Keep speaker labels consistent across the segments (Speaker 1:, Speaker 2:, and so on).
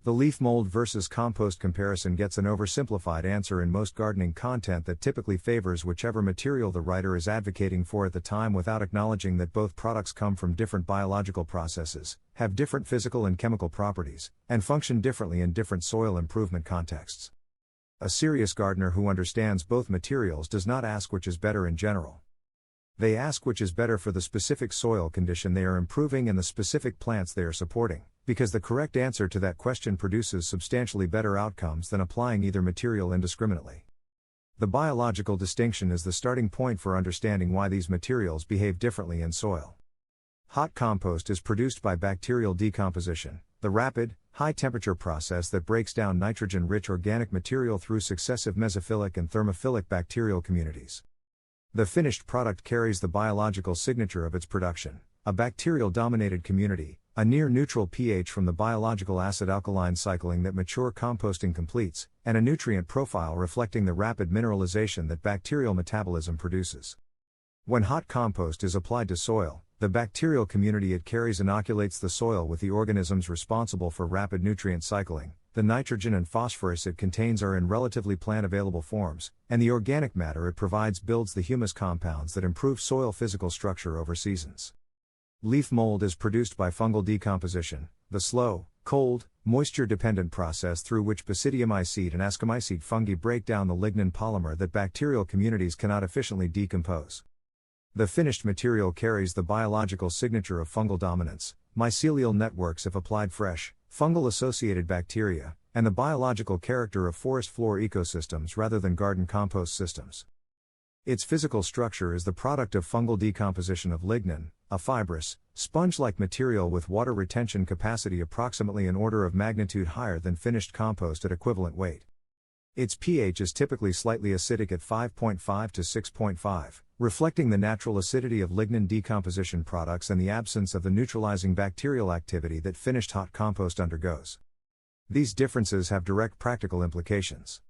Speaker 1: The leaf mold versus compost comparison gets an oversimplified answer in most gardening content that typically favors whichever material the writer is advocating for at the time without acknowledging that both products come from different biological processes, have different physical and chemical properties, and function differently in different soil improvement contexts. A serious gardener who understands both materials does not ask which is better in general. They ask which is better for the specific soil condition they are improving and the specific plants they are supporting, because the correct answer to that question produces substantially better outcomes than applying either material indiscriminately. The biological distinction is the starting point for understanding why these materials behave differently in soil. Hot compost is produced by bacterial decomposition, the rapid, high-temperature process that breaks down nitrogen-rich organic material through successive mesophilic and thermophilic bacterial communities. The finished product carries the biological signature of its production, a bacterial-dominated community, a near-neutral pH from the biological acid-alkaline cycling that mature composting completes, and a nutrient profile reflecting the rapid mineralization that bacterial metabolism produces. When hot compost is applied to soil, the bacterial community it carries inoculates the soil with the organisms responsible for rapid nutrient cycling. The nitrogen and phosphorus it contains are in relatively plant-available forms, and the organic matter it provides builds the humus compounds that improve soil physical structure over seasons. Leaf mold is produced by fungal decomposition, the slow, cold, moisture-dependent process through which basidiomycete and ascomycete fungi break down the lignin polymer that bacterial communities cannot efficiently decompose. The finished material carries the biological signature of fungal dominance, mycelial networks if applied fresh, fungal-associated bacteria, and the biological character of forest floor ecosystems rather than garden compost systems. Its physical structure is the product of fungal decomposition of lignin, a fibrous, sponge-like material with water retention capacity approximately an order of magnitude higher than finished compost at equivalent weight. Its pH is typically slightly acidic at 5.5 to 6.5, reflecting the natural acidity of lignin decomposition products and the absence of the neutralizing bacterial activity that finished hot compost undergoes. These differences have direct practical implications.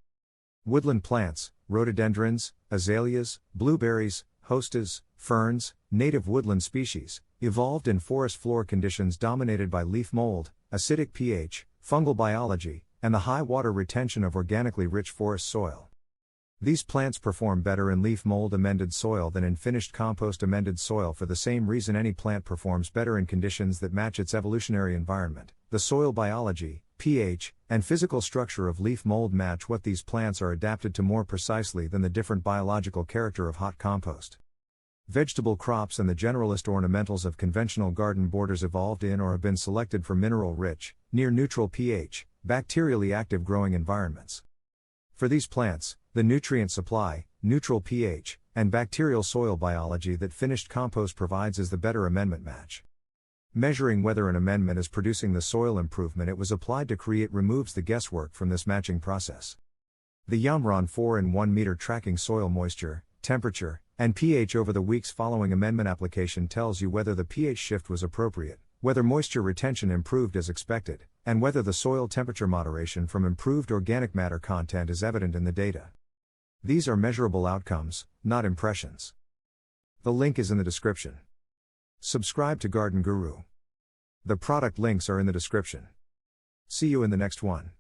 Speaker 1: Woodland plants, rhododendrons, azaleas, blueberries, hostas, ferns, native woodland species, evolved in forest floor conditions dominated by leaf mold, acidic pH, fungal biology, and the high water retention of organically rich forest soil. These plants perform better in leaf mold amended soil than in finished compost amended soil for the same reason any plant performs better in conditions that match its evolutionary environment. The soil biology, pH, and physical structure of leaf mold match what these plants are adapted to more precisely than the different biological character of hot compost. Vegetable crops and the generalist ornamentals of conventional garden borders evolved in or have been selected for mineral-rich, near-neutral pH, bacterially active growing environments. For these plants, the nutrient supply, neutral pH, and bacterial soil biology that finished compost provides is the better amendment match. Measuring whether an amendment is producing the soil improvement it was applied to create removes the guesswork from this matching process. The Yamron 4-in-1 meter tracking soil moisture, temperature, and pH over the weeks following amendment application tells you whether the pH shift was appropriate, whether moisture retention improved as expected, and whether the soil temperature moderation from improved organic matter content is evident in the data. These are measurable outcomes, not impressions. The link is in the description. Subscribe to Garden Guru. The product links are in the description. See you in the next one.